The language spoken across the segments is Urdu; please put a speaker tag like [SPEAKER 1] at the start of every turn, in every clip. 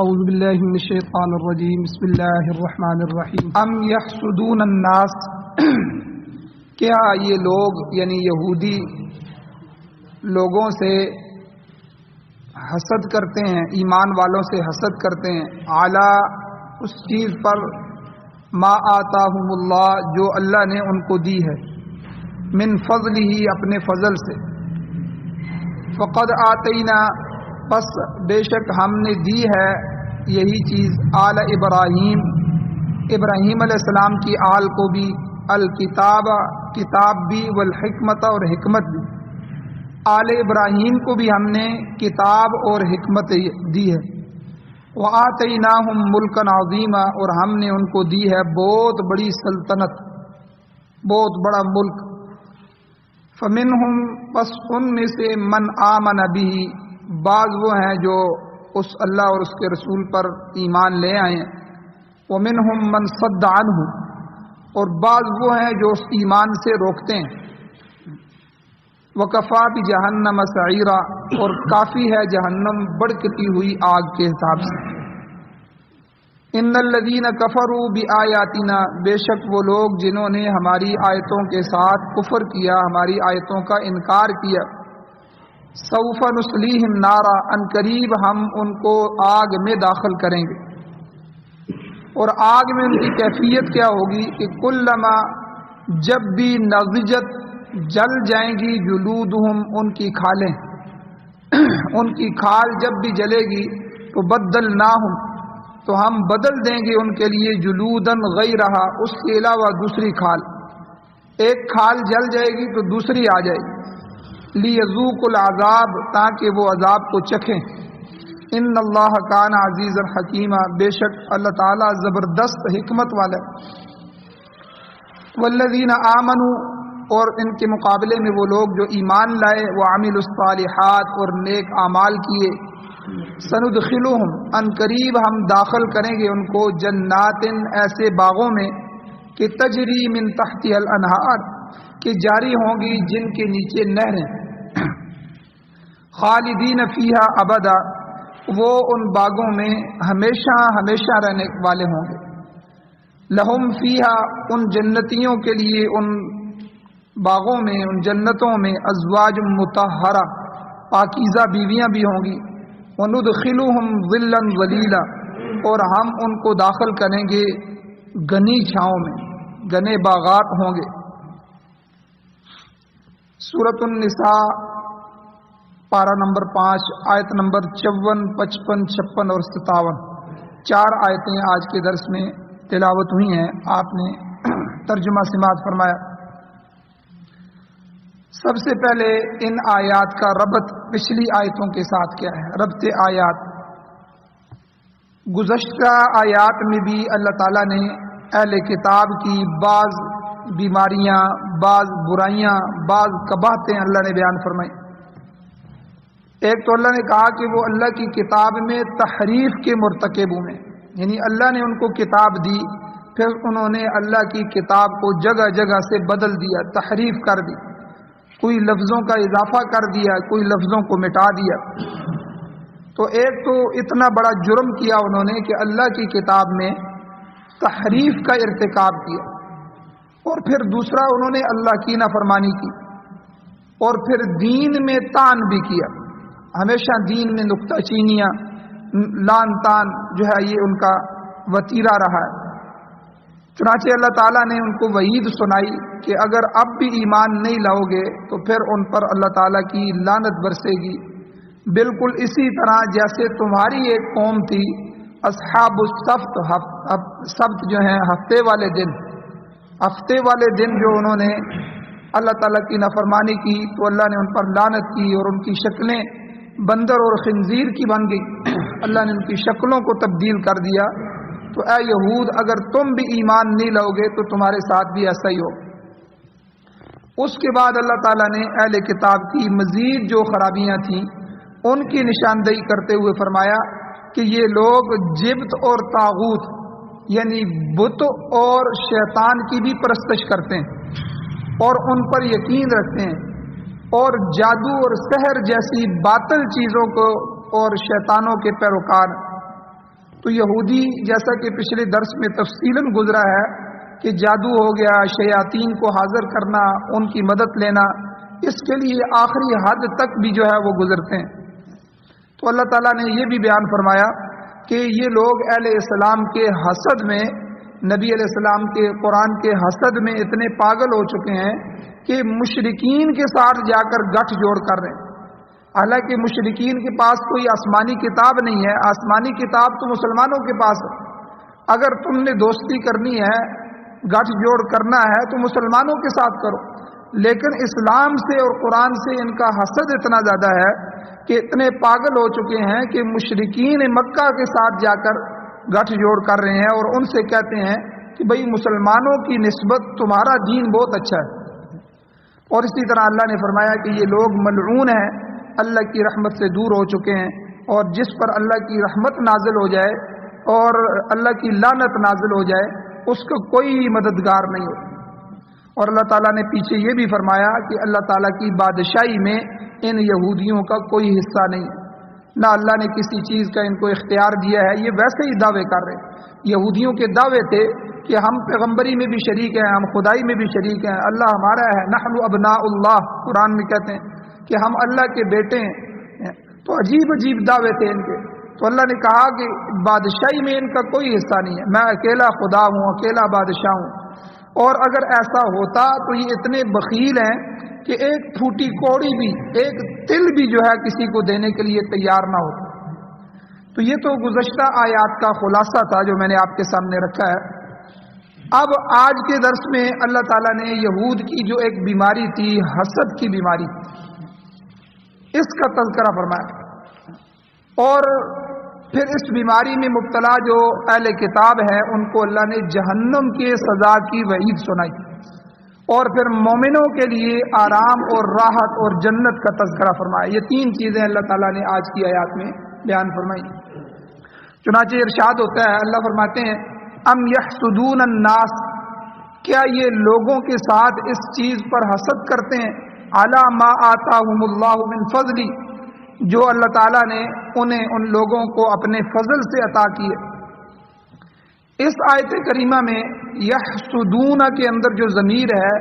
[SPEAKER 1] اعوذ باللہ من الشیطان الرجیم بسم اللہ الرحمن الرحیم ام یحسدون الناس کیا یہ لوگ یعنی یہودی لوگوں سے حسد کرتے ہیں، ایمان والوں سے حسد کرتے ہیں، اعلی اس چیز پر ما آتاہم اللہ جو اللہ نے ان کو دی ہے، من فضلہ اپنے فضل سے، فقد آتینا پس بے شک ہم نے دی ہے یہی چیز آل ابراہیم ابراہیم علیہ السلام کی آل کو بھی، الکتاب کتاب بھی، والحکمت اور حکمت بھی، آل ابراہیم کو بھی ہم نے کتاب اور حکمت دی ہے، وآتیناہم ملکا عظیما اور ہم نے ان کو دی ہے بہت بڑی سلطنت، بہت بڑا ملک، فمنہم پس ان میں سے من آمن بہ بعض وہ ہیں جو اس اللہ اور اس کے رسول پر ایمان لے آئے ہیں، ومنہم من صد عنہ اور بعض وہ ہیں جو اس ایمان سے روکتے ہیں، وکفا بجہنم سعیرا اور کافی ہے جہنم بڑکتی ہوئی آگ کے حساب سے، ان الذین کفروا بآیاتنا بے شک وہ لوگ جنہوں نے ہماری آیتوں کے ساتھ کفر کیا، ہماری آیتوں کا انکار کیا، سوف نصلیہم نارا ان قریب ہم ان کو آگ میں داخل کریں گے، اور آگ میں ان کی کیفیت کیا ہوگی کہ کلما جب بھی نضجت جل جائیں گی جلودہم ان کی کھالیں ان کی کھال جب بھی جلے گی تو بدلناہم تو ہم بدل دیں گے ان کے لیے جلودن غیرہا اس کے علاوہ دوسری کھال، ایک کھال جل جائے گی تو دوسری آ جائے گی، لیذوقوا العذاب تاکہ وہ عذاب کو چکھیں، ان اللہ کان عزیزا حکیما بے شک اللہ تعالی زبردست حکمت والا ہے، والذین آمنوا اور ان کے مقابلے میں وہ لوگ جو ایمان لائے، وعملوا الصالحات اور نیک اعمال کیے، سندخلہم ان قریب ہم داخل کریں گے ان کو جنات ایسے باغوں میں کہ تجری من تحتها الانہار کہ جاری ہوں گی جن کے نیچے نہریں، خالدین فیہا ابدا وہ ان باغوں میں ہمیشہ ہمیشہ رہنے والے ہوں گے، لہم فیہا ان جنتیوں کے لیے ان باغوں میں ان جنتوں میں ازواج مطہرہ پاکیزہ بیویاں بھی ہوں گی، وندخلہم ظلا ظلیلا اور ہم ان کو داخل کریں گے گھنی چھاؤں میں، گھنے باغات ہوں گے۔ سورۃ النساء پارہ نمبر 5 آیت نمبر 54، 55، 56 اور 57 4 آیتیں آج کے درس میں تلاوت ہوئی ہیں، آپ نے ترجمہ سماعت فرمایا۔ سب سے پہلے ان آیات کا ربط پچھلی آیتوں کے ساتھ کیا ہے، ربط آیات۔ گزشتہ آیات میں بھی اللہ تعالیٰ نے اہل کتاب کی بعض بیماریاں، بعض برائیاں، بعض قباحتیں اللہ نے بیان فرمائی۔ ایک تو اللہ نے کہا کہ وہ اللہ کی کتاب میں تحریف کے مرتکب ہوئے، یعنی اللہ نے ان کو کتاب دی، پھر انہوں نے اللہ کی کتاب کو جگہ جگہ سے بدل دیا، تحریف کر دی، کوئی لفظوں کا اضافہ کر دیا، کوئی لفظوں کو مٹا دیا۔ تو ایک تو اتنا بڑا جرم کیا انہوں نے کہ اللہ کی کتاب میں تحریف کا ارتکاب کیا، اور پھر دوسرا انہوں نے اللہ کی نافرمانی کی، اور پھر دین میں طعن بھی کیا، ہمیشہ دین میں نکتہ چینیاں، لان تان جو ہے یہ ان کا وتیرہ رہا ہے۔ چنانچہ اللہ تعالیٰ نے ان کو وعید سنائی کہ اگر اب بھی ایمان نہیں لاؤ گے تو پھر ان پر اللہ تعالیٰ کی لعنت برسے گی، بالکل اسی طرح جیسے تمہاری ایک قوم تھی اصحاب السبت، سبت جو ہیں ہفتے والے دن جو انہوں نے اللہ تعالیٰ کی نافرمانی کی تو اللہ نے ان پر لعنت کی اور ان کی شکلیں بندر اور خنزیر کی بن گئی، اللہ نے ان کی شکلوں کو تبدیل کر دیا۔ تو اے یہود اگر تم بھی ایمان نہیں لاؤ گے تو تمہارے ساتھ بھی ایسا ہی ہو۔ اس کے بعد اللہ تعالیٰ نے اہل کتاب کی مزید جو خرابیاں تھیں ان کی نشاندہی کرتے ہوئے فرمایا کہ یہ لوگ جبت اور طاغوت یعنی بت اور شیطان کی بھی پرستش کرتے ہیں اور ان پر یقین رکھتے ہیں، اور جادو اور سحر جیسی باطل چیزوں کو اور شیطانوں کے پیروکار، تو یہودی جیسا کہ پچھلے درس میں تفصیلاً گزرا ہے کہ جادو ہو گیا، شیاطین کو حاضر کرنا، ان کی مدد لینا، اس کے لیے آخری حد تک بھی جو ہے وہ گزرتے ہیں۔ تو اللہ تعالیٰ نے یہ بھی بیان فرمایا کہ یہ لوگ اہل اسلام کے حسد میں، نبی علیہ السلام کے قرآن کے حسد میں اتنے پاگل ہو چکے ہیں کہ مشرکین کے ساتھ جا کر گٹھ جوڑ کر رہے ہیں۔ حالانکہ مشرکین کے پاس کوئی آسمانی کتاب نہیں ہے، آسمانی کتاب تو مسلمانوں کے پاس ہے۔ اگر تم نے دوستی کرنی ہے، گٹھ جوڑ کرنا ہے تو مسلمانوں کے ساتھ کرو، لیکن اسلام سے اور قرآن سے ان کا حسد اتنا زیادہ ہے کہ اتنے پاگل ہو چکے ہیں کہ مشرکین مکہ کے ساتھ جا کر گٹھ جوڑ کر رہے ہیں اور ان سے کہتے ہیں کہ بھئی مسلمانوں کی نسبت تمہارا دین بہت اچھا ہے۔ اور اسی طرح اللہ نے فرمایا کہ یہ لوگ ملعون ہیں، اللہ کی رحمت سے دور ہو چکے ہیں، اور جس پر اللہ کی رحمت نازل ہو جائے اور اللہ کی لعنت نازل ہو جائے اس کا کوئی مددگار نہیں ہو۔ اور اللہ تعالیٰ نے پیچھے یہ بھی فرمایا کہ اللہ تعالیٰ کی بادشاہی میں ان یہودیوں کا کوئی حصہ نہیں ہے، نہ اللہ نے کسی چیز کا ان کو اختیار دیا ہے، یہ ویسے ہی دعوے کر رہے ہیں۔ یہودیوں کے دعوے تھے کہ ہم پیغمبری میں بھی شریک ہیں، ہم خدائی میں بھی شریک ہیں، اللہ ہمارا ہے، نحن ابناء اللہ، قرآن میں کہتے ہیں کہ ہم اللہ کے بیٹے ہیں۔ تو عجیب عجیب دعوے تھے ان کے۔ تو اللہ نے کہا کہ بادشاہی میں ان کا کوئی حصہ نہیں ہے، میں اکیلا خدا ہوں، اکیلا بادشاہ ہوں۔ اور اگر ایسا ہوتا تو یہ اتنے بخیل ہیں کہ ایک پھوٹی کوڑی بھی، ایک تل بھی جو ہے کسی کو دینے کے لیے تیار نہ ہوتا۔ تو یہ تو گزشتہ آیات کا خلاصہ تھا جو میں نے آپ کے سامنے رکھا ہے۔ اب آج کے درس میں اللہ تعالیٰ نے یہود کی جو ایک بیماری تھی، حسد کی بیماری، اس کا تذکرہ فرمایا، اور پھر اس بیماری میں مبتلا جو اہل کتاب ہے ان کو اللہ نے جہنم کے سزا کی وعید سنائی، اور پھر مومنوں کے لیے آرام اور راحت اور جنت کا تذکرہ فرمایا۔ یہ تین چیزیں اللہ تعالیٰ نے آج کی آیات میں بیان فرمائی۔ چنانچہ ارشاد ہوتا ہے، اللہ فرماتے ہیں ام یحسدون الناس، کیا یہ لوگوں کے ساتھ اس چیز پر حسد کرتے ہیں، علی ما آتاہم اللہ من فضلی، جو اللہ تعالیٰ نے انہیں ان لوگوں کو اپنے فضل سے عطا کیے۔ اس آیت کریمہ میں یحسدون کے اندر جو ضمیر ہے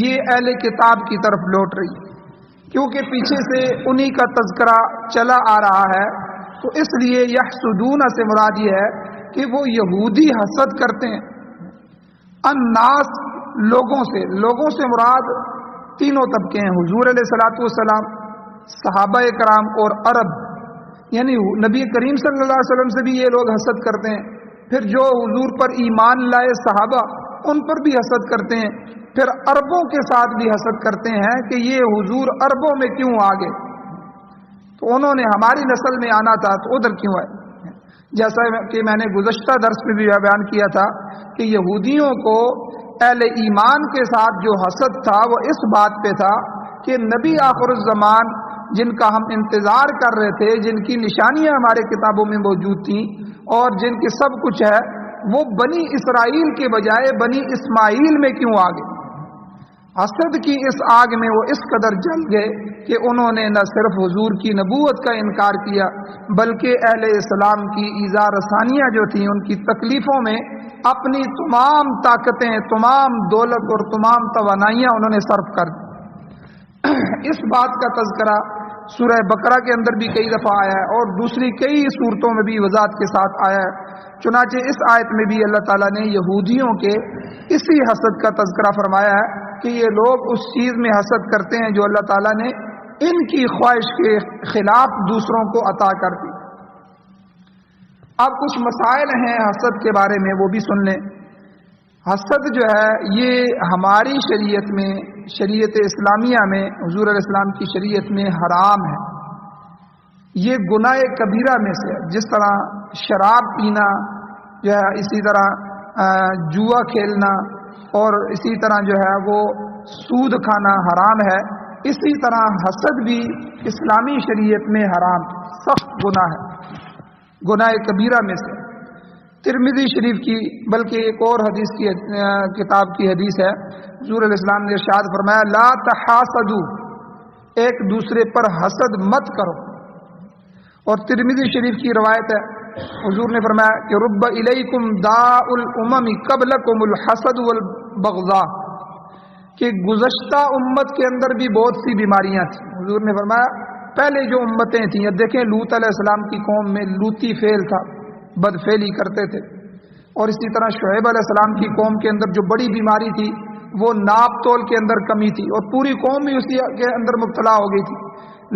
[SPEAKER 1] یہ اہل کتاب کی طرف لوٹ رہی ہے، کیونکہ پیچھے سے انہی کا تذکرہ چلا آ رہا ہے، تو اس لیے یحسدون سے مراد یہ ہے کہ وہ یہودی حسد کرتے ہیں۔ الناس، لوگوں سے مراد تینوں طبقے ہیں، حضور علیہ الصلوۃ والسلام، صحابہ کرام اور عرب، یعنی نبی کریم صلی اللہ علیہ وسلم سے بھی یہ لوگ حسد کرتے ہیں، پھر جو حضور پر ایمان لائے صحابہ ان پر بھی حسد کرتے ہیں، پھر عربوں کے ساتھ بھی حسد کرتے ہیں کہ یہ حضور عربوں میں کیوں آ گئے، تو انہوں نے ہماری نسل میں آنا تھا تو ادھر کیوں آئے۔ جیسا کہ میں نے گزشتہ درس میں بھی بیان کیا تھا کہ یہودیوں کو اہل ایمان کے ساتھ جو حسد تھا وہ اس بات پہ تھا کہ نبی آخر الزمان جن کا ہم انتظار کر رہے تھے، جن کی نشانیاں ہمارے کتابوں میں موجود تھیں اور جن کے سب کچھ ہے، وہ بنی اسرائیل کے بجائے بنی اسماعیل میں کیوں آ گئے۔ حسد کی اس آگ میں وہ اس قدر جل گئے کہ انہوں نے نہ صرف حضور کی نبوت کا انکار کیا بلکہ اہل اسلام کی ایذا رسانیاں جو تھیں، ان کی تکلیفوں میں اپنی تمام طاقتیں، تمام دولت اور تمام توانائیاں انہوں نے صرف کر دی۔ اس بات کا تذکرہ سورہ بقرہ کے اندر بھی کئی دفعہ آیا ہے اور دوسری کئی صورتوں میں بھی وضاحت کے ساتھ آیا ہے۔ چنانچہ اس آیت میں بھی اللہ تعالیٰ نے یہودیوں کے اسی حسد کا تذکرہ فرمایا ہے کہ یہ لوگ اس چیز میں حسد کرتے ہیں جو اللہ تعالیٰ نے ان کی خواہش کے خلاف دوسروں کو عطا کر دی۔ اب کچھ مسائل ہیں حسد کے بارے میں، وہ بھی سن لیں۔ حسد جو ہے یہ ہماری شریعت میں، شریعت اسلامیہ میں، حضور علیہ السلام کی شریعت میں حرام ہے۔ یہ گناہ کبیرہ میں سے ہے، جس طرح شراب پینا جو ہے، اسی طرح جوا کھیلنا، اور اسی طرح جو ہے وہ سود کھانا حرام ہے، اسی طرح حسد بھی اسلامی شریعت میں حرام، سخت گناہ ہے، گناہ کبیرہ میں سے۔ ترمذی شریف کی بلکہ ایک اور حدیث کی کتاب کی حدیث ہے، حضور علیہ السلام نے ارشاد فرمایا لا تحاسدوا، ایک دوسرے پر حسد مت کرو۔ اور ترمذی شریف کی روایت ہے حضور نے فرمایا کہ رب الیکم داء الامم قبلکم الحسد والبغضاء، کہ گزشتہ امت کے اندر بھی بہت سی بیماریاں تھیں. حضور نے فرمایا پہلے جو امتیں تھیں، اب دیکھیں لوط علیہ السلام کی قوم میں لوطی فعل تھا، بد فعلی کرتے تھے، اور اسی طرح شعیب علیہ السلام کی قوم کے اندر جو بڑی بیماری تھی وہ ناپ تول کے اندر کمی تھی، اور پوری قوم بھی اسی کے اندر مبتلا ہو گئی تھی.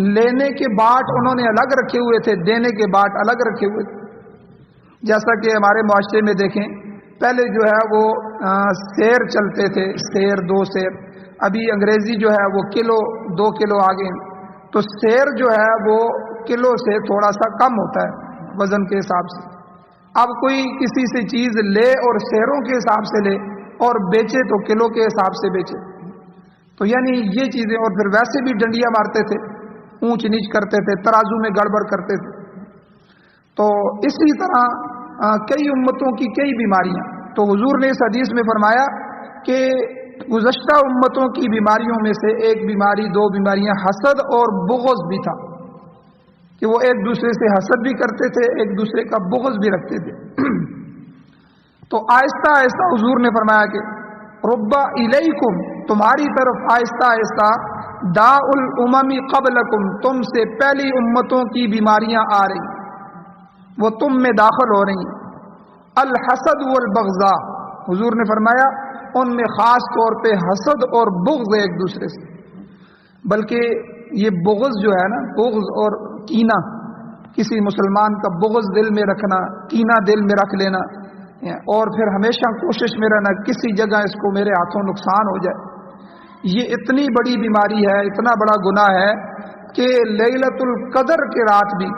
[SPEAKER 1] لینے کے باٹ انہوں نے الگ رکھے ہوئے تھے، دینے کے باٹ الگ رکھے ہوئے تھے. جیسا کہ ہمارے معاشرے میں دیکھیں پہلے جو ہے وہ سیر چلتے تھے، سیر 2 سیر، ابھی انگریزی جو ہے وہ کلو 2 کلو آگے، تو سیر جو ہے وہ کلو سے تھوڑا سا کم ہوتا ہے وزن کے حساب سے. اب کوئی کسی سے چیز لے اور سیروں کے حساب سے لے اور بیچے تو کلو کے حساب سے بیچے، تو یعنی یہ چیزیں. اور پھر ویسے بھی ڈنڈیاں مارتے تھے، اونچ نیچ کرتے تھے، ترازو میں گڑبڑ کرتے تھے. تو اسی طرح کئی امتوں کی کئی بیماریاں. تو حضور نے اس حدیث میں فرمایا کہ گزشتہ امتوں کی بیماریوں میں سے ایک بیماری، 2 بیماریاں حسد اور بغض بھی تھا، کہ وہ ایک دوسرے سے حسد بھی کرتے تھے، ایک دوسرے کا بغض بھی رکھتے تھے. تو آہستہ آہستہ حضور نے فرمایا کہ رب الیکم، تمہاری طرف آہستہ آہستہ داء الامم قبلکم، تم سے پہلی امتوں کی بیماریاں آ رہی، وہ تم میں داخل ہو رہی. الحسد والبغضاء، حضور نے فرمایا ان میں خاص طور پہ حسد اور بغض ایک دوسرے سے. بلکہ یہ بغض جو ہے نا، بغض اور کینہ، کسی مسلمان کا بغض دل میں رکھنا، کینہ دل میں رکھ لینا، اور پھر ہمیشہ کوشش میں رہنا کسی جگہ اس کو میرے ہاتھوں نقصان ہو جائے، یہ اتنی بڑی بیماری ہے، اتنا بڑا گناہ ہے کہ لیلۃ القدر کے رات بھی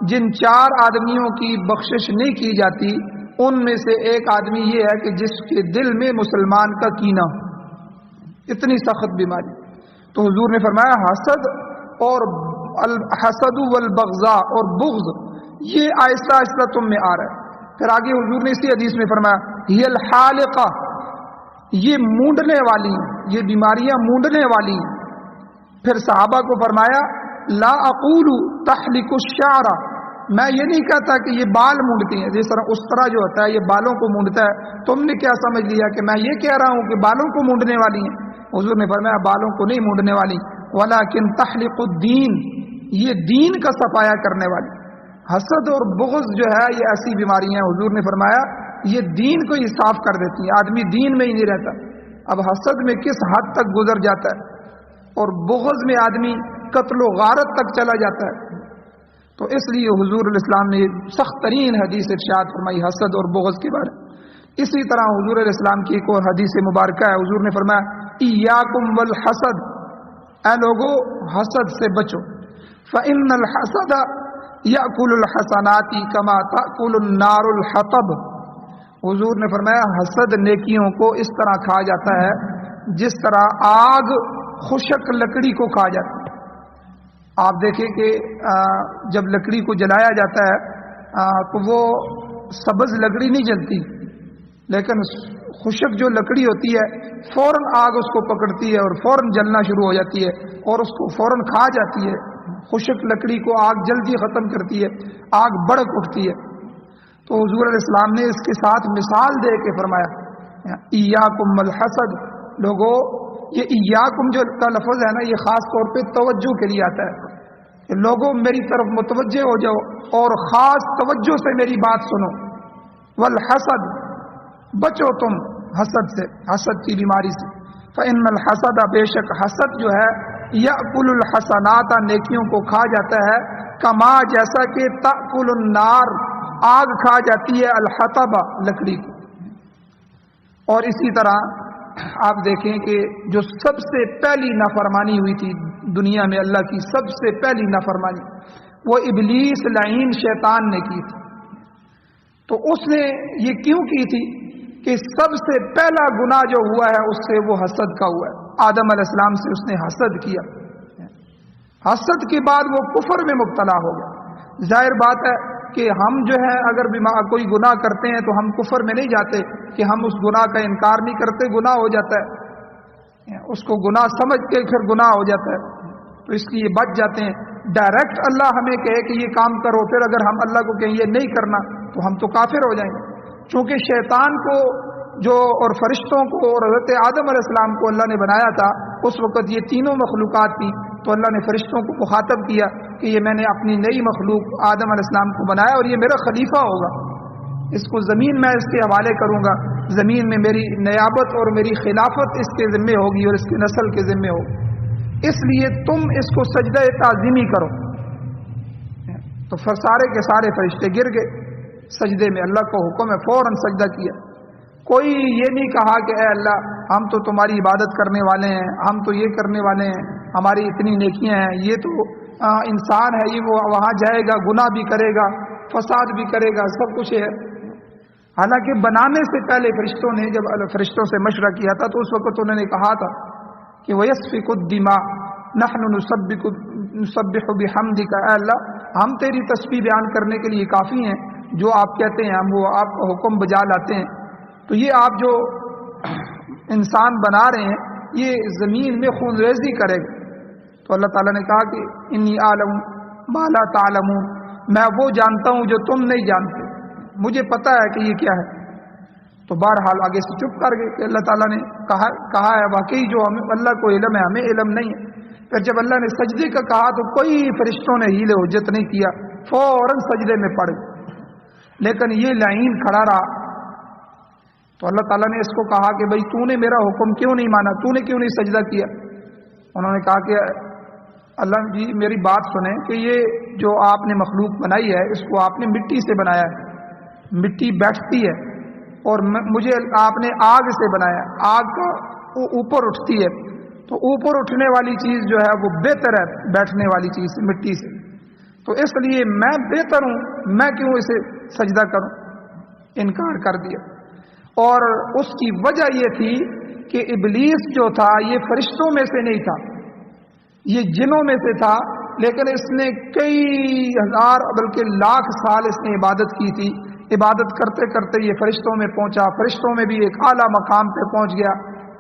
[SPEAKER 1] جن 4 آدمیوں کی بخشش نہیں کی جاتی ان میں سے ایک آدمی یہ ہے کہ جس کے دل میں مسلمان کا کینہ، اتنی سخت بیماری. تو حضور نے فرمایا حسد اور الحسد والبغضاء اور بغض یہ آہستہ آہستہ تم میں آ رہا ہے. پھر آگے حضور نے اسی حدیث میں فرمایا ہی الحالقہ، یہ مونڈنے والی ہیں، یہ بیماریاں مونڈنے والی ہیں. پھر صحابہ کو فرمایا لا اقول تحلق الشعر، میں یہ نہیں کہتا کہ یہ بال مونڈتی ہیں، جس طرح اس طرح جو ہوتا ہے یہ بالوں کو مونڈتا ہے، تم نے کیا سمجھ لیا کہ میں یہ کہہ رہا ہوں کہ بالوں کو مونڈنے والی ہیں. حضور نے فرمایا بالوں کو نہیں مونڈنے والی، ولکن تحلق الدین، یہ دین کا صفایا کرنے والی. حسد اور بغض جو ہے یہ ایسی بیماریاں ہیں، حضور نے فرمایا یہ دین کو ہی صاف کر دیتی ہیں، آدمی دین میں ہی نہیں رہتا. اب حسد میں کس حد تک گزر جاتا ہے، اور بغض میں آدمی قتل و غارت تک چلا جاتا ہے. تو اس لیے حضور علیہ السلام نے سخت ترین حدیث ارشاد فرمائی حسد اور بغض کے بارے. اسی طرح حضور علیہ السلام کی ایک اور حدیث مبارکہ ہے، حضور نے فرمایا ایاکم والحسد، اے لوگو حسد سے بچو، فإن الحسد یأکل الحسنات کما تأکل النار الحطب. حضور نے فرمایا حسد نیکیوں کو اس طرح کھا جاتا ہے جس طرح آگ خشک لکڑی کو کھا جاتی ہے. آپ دیکھیں کہ جب لکڑی کو جلایا جاتا ہے تو وہ سبز لکڑی نہیں جلتی، لیکن خشک جو لکڑی ہوتی ہے فوراً آگ اس کو پکڑتی ہے اور فوراً جلنا شروع ہو جاتی ہے اور اس کو فوراً کھا جاتی ہے. خشک لکڑی کو آگ جلدی ختم کرتی ہے، آگ بڑک اٹھتی ہے. تو حضور علیہ السلام نے اس کے ساتھ مثال دے کے فرمایا ایاکم الحسد، لوگو یہ ایاکم جو کا لفظ ہے نا یہ خاص طور پہ توجہ کے لیے آتا ہے کہ لوگوں میری طرف متوجہ ہو جاؤ اور خاص توجہ سے میری بات سنو. والحسد، بچو تم حسد سے، حسد کی بیماری سے. فإن الحسد، بے شک حسد جو ہے یأکل الحسنات، نیکیوں کو کھا جاتا ہے، کما جیسا کہ تأکل النار، آگ کھا جاتی ہے، الحطب، لکڑی کو. اور اسی طرح آپ دیکھیں کہ جو سب سے پہلی نافرمانی ہوئی تھی دنیا میں، اللہ کی سب سے پہلی نافرمانی وہ ابلیس لعین شیطان نے کی تھی. تو اس نے یہ کیوں کی تھی کہ سب سے پہلا گناہ جو ہوا ہے اس سے وہ حسد کا ہوا ہے. آدم علیہ السلام سے اس نے حسد کیا، حسد کے بعد وہ کفر میں مبتلا ہو گیا. ظاہر بات ہے کہ ہم جو ہے اگر کوئی گناہ کرتے ہیں تو ہم کفر میں نہیں جاتے کہ ہم اس گناہ کا انکار نہیں کرتے، گناہ ہو جاتا ہے، اس کو گناہ سمجھ کے پھر گناہ ہو جاتا ہے تو اس لیے بچ جاتے ہیں. ڈائریکٹ اللہ ہمیں کہے کہ یہ کام کرو، پھر اگر ہم اللہ کو کہیں یہ نہیں کرنا تو ہم تو کافر ہو جائیں گے. چونکہ شیطان کو اور فرشتوں کو اور حضرت آدم علیہ السلام کو اللہ نے بنایا تھا، اس وقت یہ تینوں مخلوقات تھی، تو اللہ نے فرشتوں کو مخاطب کیا کہ یہ میں نے اپنی نئی مخلوق آدم علیہ السلام کو بنایا اور یہ میرا خلیفہ ہوگا، اس کو زمین میں اس کے حوالے کروں گا، زمین میں میری نیابت اور میری خلافت اس کے ذمے ہوگی اور اس کی نسل کے ذمے ہوگی، اس لیے تم اس کو سجدہ تعظیمی کرو. تو پھر سارے کے سارے فرشتے گر گئے سجدے میں، اللہ کو حکم ہے فوراً سجدہ کیا. کوئی یہ نہیں کہا کہ اے اللہ ہم تو تمہاری عبادت کرنے والے ہیں، ہم تو یہ کرنے والے ہیں، ہماری اتنی نیکیاں ہیں، یہ تو انسان ہے، یہ وہ وہاں جائے گا، گناہ بھی کرے گا، فساد بھی کرے گا، سب کچھ ہے. حالانکہ بنانے سے پہلے فرشتوں نے جب فرشتوں سے مشورہ کیا تھا تو اس وقت انہوں نے کہا تھا کہ وَيَسْفِكُ الدِّمَاءَ نَحْنُ نُسَبِّحُ بِحَمْدِكَ، اے اللہ ہم تیری تسبیح بیان کرنے کے لیے کافی ہیں، جو آپ کہتے ہیں ہم وہ آپ کا حکم بجا لاتے ہیں. تو یہ آپ جو انسان بنا رہے ہیں یہ زمین میں خون ریزی کرے گا. تو اللہ تعالیٰ نے کہا کہ انی عالم ما لا تعلمون، میں وہ جانتا ہوں جو تم نہیں جانتے، مجھے پتہ ہے کہ یہ کیا ہے. تو بہرحال آگے سے چپ کر گئے کہ اللہ تعالیٰ نے کہا ہے واقعی جو ہمیں اللہ کو علم ہے، ہمیں علم نہیں ہے. پھر جب اللہ نے سجدے کا کہا تو کوئی فرشتوں نے ہیل حجت نہیں کیا، فوراً سجدے میں پڑ گئے. لیکن یہ لعین کھڑا رہا. تو اللہ تعالیٰ نے اس کو کہا کہ بھئی تو نے میرا حکم کیوں نہیں مانا، تو نے کیوں نہیں سجدہ کیا. انہوں نے کہا کہ اللہ جی میری بات سنیں کہ یہ جو آپ نے مخلوق بنائی ہے اس کو آپ نے مٹی سے بنایا ہے، مٹی بیٹھتی ہے، اور مجھے آپ نے آگ سے بنایا ہے، آگ کا اوپر اٹھتی ہے، تو اوپر اٹھنے والی چیز جو ہے وہ بہتر ہے بیٹھنے والی چیز سے، مٹی سے. تو اس لیے میں بہتر ہوں، میں کیوں اسے سجدہ کروں. انکار کر دیا. اور اس کی وجہ یہ تھی کہ ابلیس جو تھا یہ فرشتوں میں سے نہیں تھا، یہ جنوں میں سے تھا، لیکن اس نے کئی ہزار بلکہ لاکھ سال اس نے عبادت کی تھی. عبادت کرتے کرتے یہ فرشتوں میں پہنچا، فرشتوں میں بھی ایک اعلیٰ مقام پہ پہنچ گیا،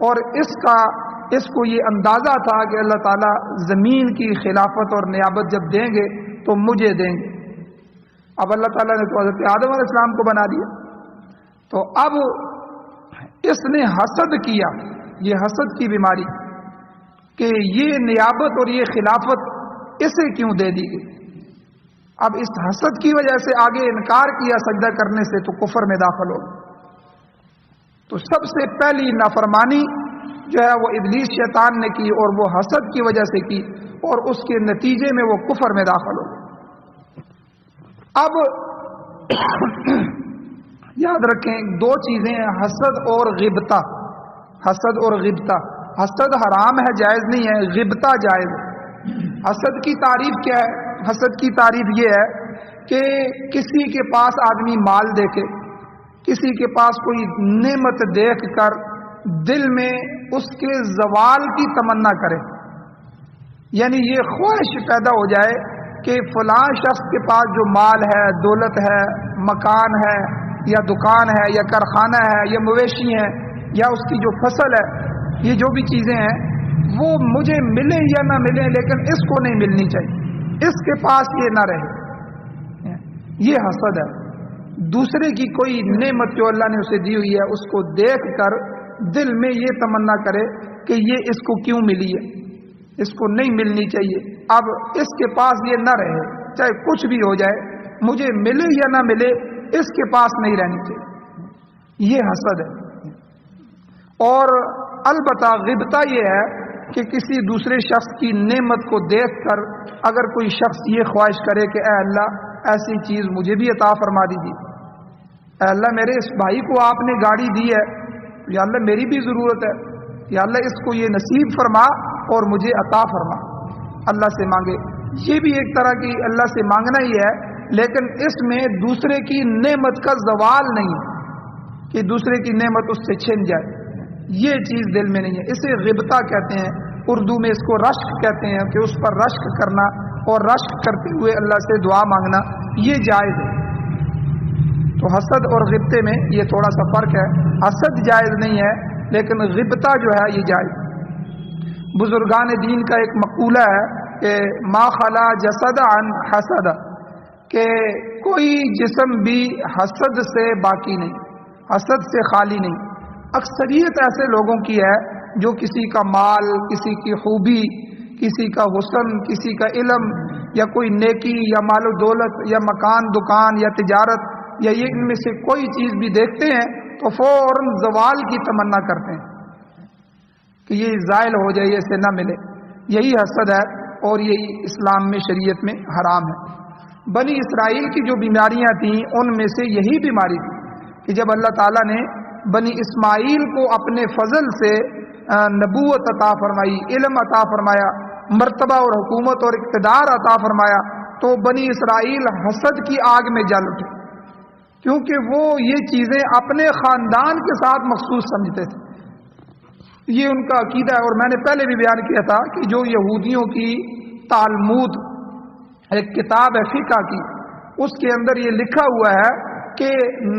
[SPEAKER 1] اور اس کو یہ اندازہ تھا کہ اللہ تعالیٰ زمین کی خلافت اور نیابت جب دیں گے تو مجھے دیں گے. اب اللہ تعالیٰ نے تو حضرت آدم علیہ السلام کو بنا دیا. تو اب اس نے حسد کیا، یہ حسد کی بیماری کہ یہ نیابت اور یہ خلافت اسے کیوں دے دی گئی. اب اس حسد کی وجہ سے آگے انکار کیا سجدہ کرنے سے تو کفر میں داخل ہو. تو سب سے پہلی نافرمانی جو ہے وہ ابلیس شیطان نے کی، اور وہ حسد کی وجہ سے کی، اور اس کے نتیجے میں وہ کفر میں داخل ہو. اب یاد رکھیں دو چیزیں ہیں، حسد اور غبطہ. حسد اور غبطہ، حسد حرام ہے، جائز نہیں ہے، غبطہ جائز ہے. حسد کی تعریف کیا ہے؟ حسد کی تعریف یہ ہے کہ کسی کے پاس آدمی مال دیکھے، کسی کے پاس کوئی نعمت دیکھ کر دل میں اس کے زوال کی تمنا کرے، یعنی یہ خواہش پیدا ہو جائے کہ فلاں شخص کے پاس جو مال ہے، دولت ہے، مکان ہے یا دکان ہے یا کارخانہ ہے یا مویشی ہے یا اس کی جو فصل ہے، یہ جو بھی چیزیں ہیں وہ مجھے ملے یا نہ ملے لیکن اس کو نہیں ملنی چاہیے، اس کے پاس یہ نہ رہے. یہ حسد ہے. دوسرے کی کوئی نعمت جو اللہ نے اسے دی ہوئی ہے اس کو دیکھ کر دل میں یہ تمنا کرے کہ یہ اس کو کیوں ملی ہے، اس کو نہیں ملنی چاہیے، اب اس کے پاس یہ نہ رہے، چاہے کچھ بھی ہو جائے، مجھے ملے یا نہ ملے اس کے پاس نہیں رہنی چاہیے. یہ حسد ہے. اور البتہ غبطہ یہ ہے کہ کسی دوسرے شخص کی نعمت کو دیکھ کر اگر کوئی شخص یہ خواہش کرے کہ اے اللہ ایسی چیز مجھے بھی عطا فرما دیجیے، اے اللہ میرے اس بھائی کو آپ نے گاڑی دی ہے، یا اللہ میری بھی ضرورت ہے، یا اللہ اس کو یہ نصیب فرما اور مجھے عطا فرما. اللہ سے مانگے، یہ بھی ایک طرح کی اللہ سے مانگنا ہی ہے، لیکن اس میں دوسرے کی نعمت کا زوال نہیں ہے کہ دوسرے کی نعمت اس سے چھن جائے، یہ چیز دل میں نہیں ہے. اسے غبطہ کہتے ہیں، اردو میں اس کو رشک کہتے ہیں کہ اس پر رشک کرنا اور رشک کرتے ہوئے اللہ سے دعا مانگنا یہ جائز ہے. تو حسد اور غبطے میں یہ تھوڑا سا فرق ہے. حسد جائز نہیں ہے لیکن غبطہ جو ہے یہ جائز. بزرگان دین کا ایک مقولہ ہے کہ ما خلا جسد عن حسد، کہ کوئی جسم بھی حسد سے باقی نہیں، حسد سے خالی نہیں۔ اکثریت ایسے لوگوں کی ہے جو کسی کا مال، کسی کی خوبی، کسی کا حسن، کسی کا علم، یا کوئی نیکی یا مال و دولت یا مکان دکان یا تجارت یا یہ ان میں سے کوئی چیز بھی دیکھتے ہیں تو فوراً زوال کی تمنا کرتے ہیں کہ یہ زائل ہو جائے، یہ اسے نہ ملے۔ یہی حسد ہے اور یہی اسلام میں شریعت میں حرام ہے۔ بنی اسرائیل کی جو بیماریاں تھیں ان میں سے یہی بیماری تھی کہ جب اللہ تعالیٰ نے بنی اسماعیل کو اپنے فضل سے نبوت عطا فرمائی، علم عطا فرمایا، مرتبہ اور حکومت اور اقتدار عطا فرمایا، تو بنی اسرائیل حسد کی آگ میں جل اٹھے، کیونکہ وہ یہ چیزیں اپنے خاندان کے ساتھ مخصوص سمجھتے تھے۔ یہ ان کا عقیدہ ہے، اور میں نے پہلے بھی بیان کیا تھا کہ جو یہودیوں کی تالمود ایک کتاب ہے فقہ کی، اس کے اندر یہ لکھا ہوا ہے کہ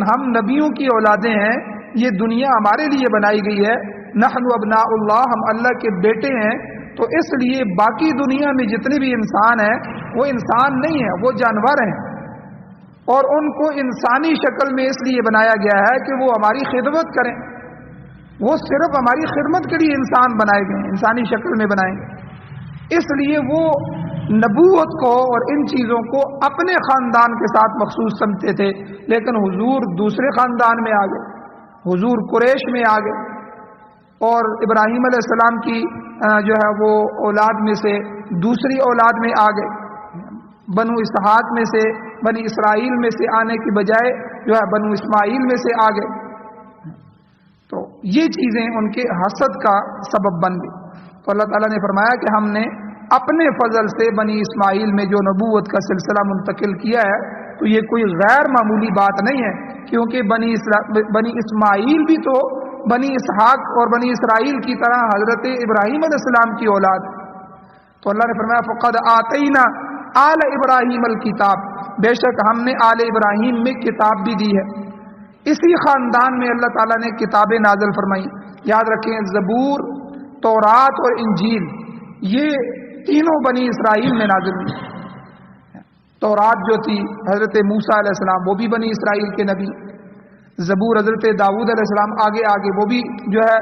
[SPEAKER 1] ہم نبیوں کی اولادیں ہیں، یہ دنیا ہمارے لیے بنائی گئی ہے، نحن ابناء اللہ، ہم اللہ کے بیٹے ہیں، تو اس لیے باقی دنیا میں جتنے بھی انسان ہیں وہ انسان نہیں ہیں، وہ جانور ہیں، اور ان کو انسانی شکل میں اس لیے بنایا گیا ہے کہ وہ ہماری خدمت کریں، وہ صرف ہماری خدمت کے لیے انسان بنائے گئے ہیں، انسانی شکل میں بنائیں گے۔ اس لیے وہ نبوت کو اور ان چیزوں کو اپنے خاندان کے ساتھ مخصوص سمجھتے تھے، لیکن حضور دوسرے خاندان میں آ گئے، حضور قریش میں آ گئے، اور ابراہیم علیہ السلام کی جو ہے وہ اولاد میں سے دوسری اولاد میں آ گئے، بنو اسحاق میں سے، بنی اسرائیل میں سے آنے کی بجائے جو ہے بنو اسماعیل میں سے آ گئے، تو یہ چیزیں ان کے حسد کا سبب بن گئی۔ تو اللہ تعالیٰ نے فرمایا کہ ہم نے اپنے فضل سے بنی اسماعیل میں جو نبوت کا سلسلہ منتقل کیا ہے، تو یہ کوئی غیر معمولی بات نہیں ہے، کیونکہ بنی اسماعیل بھی تو بنی اسحاق اور بنی اسرائیل کی طرح حضرت ابراہیم علیہ السلام کی اولاد۔ تو اللہ نے فرمایا فقد آتینا آل ابراہیم الکتاب، بے شک ہم نے آل ابراہیم میں کتاب بھی دی ہے۔ اسی خاندان میں اللہ تعالیٰ نے کتابیں نازل فرمائی، یاد رکھیں زبور، تورات اور انجیل، یہ تینوں بنی اسرائیل میں نازل ہوئی۔ تورات جو تھی حضرت موسیٰ علیہ السلام، وہ بھی بنی اسرائیل کے نبی، زبور حضرت داؤد علیہ السلام آگے وہ بھی جو ہے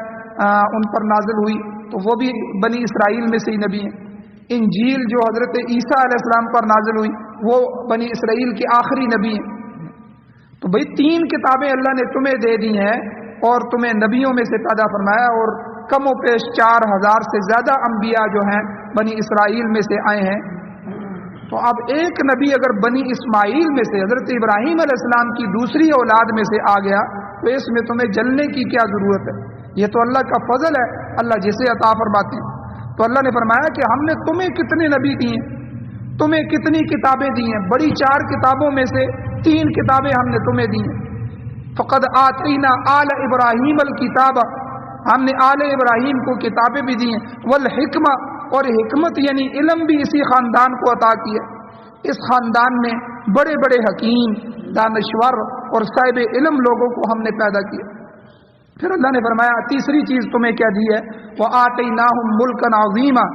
[SPEAKER 1] ان پر نازل ہوئی، تو وہ بھی بنی اسرائیل میں سے ہی نبی ہیں۔ انجیل جو حضرت عیسیٰ علیہ السلام پر نازل ہوئی، وہ بنی اسرائیل کے آخری نبی ہیں۔ تو بھئی تین کتابیں اللہ نے تمہیں دے دی ہیں اور تمہیں نبیوں میں سے پیدا فرمایا، اور کم و پیش 4000 سے زیادہ انبیاء جو ہیں بنی اسرائیل میں سے آئے ہیں۔ تو اب ایک نبی اگر بنی اسماعیل میں سے حضرت ابراہیم علیہ السلام کی دوسری اولاد میں سے آ گیا تو اس میں تمہیں جلنے کی کیا ضرورت ہے؟ یہ تو اللہ کا فضل ہے، اللہ جسے عطا فرماتے ہیں۔ تو اللہ نے فرمایا کہ ہم نے تمہیں کتنے نبی دیے، تمہیں کتنی کتابیں دی ہیں، بڑی 4 کتابوں میں سے 3 کتابیں ہم نے تمہیں دی ہیں۔ فقد آتینا آل ابراہیم الکتاب، ہم نے آل ابراہیم کو کتابیں بھی دی ہیں، والحکمہ، اور حکمت یعنی علم بھی اسی خاندان کو عطا کیا۔ اس خاندان میں بڑے بڑے حکیم، دانشور اور صاحب علم لوگوں کو ہم نے پیدا کیا۔ پھر اللہ نے فرمایا تیسری چیز تمہیں کیا دی ہے، وَآتَيْنَاهُمْ مُلْكًا عَظِيمًا،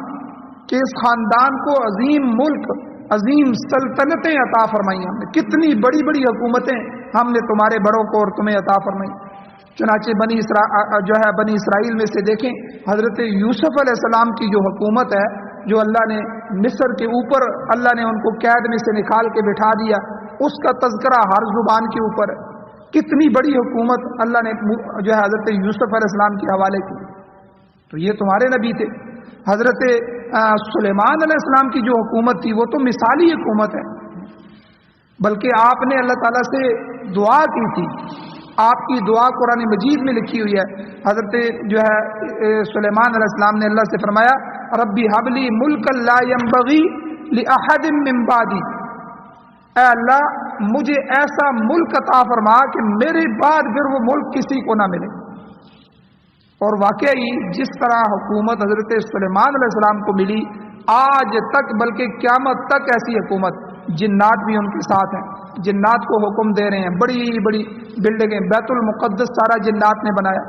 [SPEAKER 1] کہ اس خاندان کو عظیم ملک، عظیم سلطنتیں عطا فرمائی ہم نے، کتنی بڑی بڑی حکومتیں ہم نے تمہارے بڑوں کو اور تمہیں عطا فرمائی۔ چنانچہ بنی اسرائیل میں سے دیکھیں حضرت یوسف علیہ السلام کی جو حکومت ہے، جو اللہ نے مصر کے اوپر اللہ نے ان کو قید میں سے نکال کے بٹھا دیا، اس کا تذکرہ ہر زبان کے اوپر ہے۔ کتنی بڑی حکومت اللہ نے جو ہے حضرت یوسف علیہ السلام کے حوالے کی۔ تو یہ تمہارے نبی تھے۔ حضرت سلیمان علیہ السلام کی جو حکومت تھی وہ تو مثالی حکومت ہے، بلکہ آپ نے اللہ تعالیٰ سے دعا کی تھی، آپ کی دعا قرآن مجید میں لکھی ہوئی ہے۔ حضرت جو ہے سلیمان علیہ السلام نے اللہ سے فرمایا ربی حبلی ملک لا ينبغی لأحد من بعدی، اے اللہ مجھے ایسا ملک عطا فرما کہ میرے بعد پھر وہ ملک کسی کو نہ ملے۔ اور واقعی جس طرح حکومت حضرت سلیمان علیہ السلام کو ملی، آج تک بلکہ قیامت تک ایسی حکومت، جنات بھی ان کے ساتھ ہیں، جنات کو حکم دے رہے ہیں، بڑی بڑی بلڈنگیں، بیت المقدس سارا جنات نے بنایا،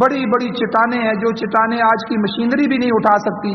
[SPEAKER 1] بڑی بڑی چٹانیں ہیں جو چٹانیں آج کی مشینری بھی نہیں اٹھا سکتی،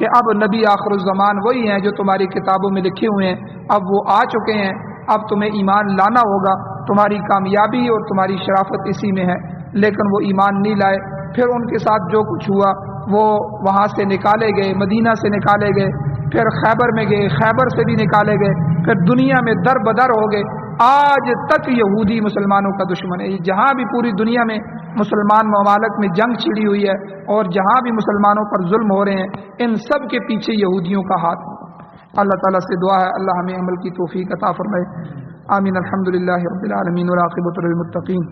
[SPEAKER 1] کہ اب نبی آخر الزمان وہی ہیں جو تمہاری کتابوں میں لکھے ہوئے ہیں، اب وہ آ چکے ہیں، اب تمہیں ایمان لانا ہوگا، تمہاری کامیابی اور تمہاری شرافت اسی میں ہے۔ لیکن وہ ایمان نہیں لائے۔ پھر ان کے ساتھ جو کچھ ہوا، وہ وہاں سے نکالے گئے، مدینہ سے نکالے گئے، پھر خیبر میں گئے، خیبر سے بھی نکالے گئے، پھر دنیا میں در بدر ہو گئے۔ آج تک یہودی مسلمانوں کا دشمن ہے۔ جہاں بھی پوری دنیا میں مسلمان ممالک میں جنگ چھڑی ہوئی ہے اور جہاں بھی مسلمانوں پر ظلم ہو رہے ہیں، ان سب کے پیچھے یہودیوں کا ہاتھ ہے۔ اللہ تعالیٰ سے دعا ہے اللہ ہمیں عمل کی توفیق عطا فرمائے، آمین۔ الحمدللہ رب العالمین والعاقبۃ للمتقین،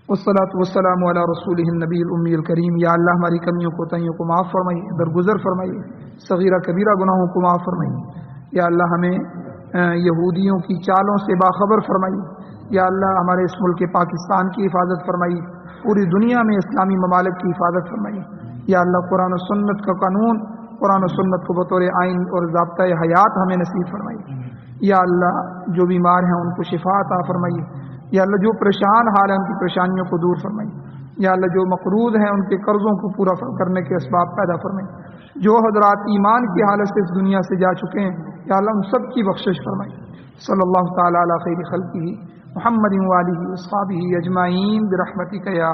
[SPEAKER 1] والصلاۃ والسلام علی رسولہ النبی الامی الکریم۔ یا اللہ ہماری کمیوں کوتاہیوں کو معاف فرمائیے، درگزر فرمائیے، صغیرہ کبیرہ گناہوں کو معاف فرمائیے۔ یا اللہ ہمیں یہودیوں کی چالوں سے باخبر فرمائیے۔ یا اللہ ہمارے اس ملک پاکستان کی حفاظت فرمائیے، پوری دنیا میں اسلامی ممالک کی حفاظت فرمائیے۔ یا اللہ قرآن و سنت کا قانون، قرآن و سنت کو بطور آئین اور ضابطۂ حیات ہمیں نصیب فرمائیے۔ یا اللہ جو بیمار ہیں ان کو شفا عطا فرمائیے۔ یا اللہ جو پریشان حال ہیں ان کی پریشانیوں کو دور فرمائیے۔ یا اللہ جو مقروض ہیں ان کے قرضوں کو پورا کرنے کے اسباب پیدا فرمائیے۔ جو حضرات ایمان کی حالت سے اس دنیا سے جا چکے ہیں، یا اللہ ان سب کی بخشش فرمائیے۔ صلی اللہ تعالی علی خیر خلقہ محمد وآلہ وصحبہ اجمعین برحمتک یا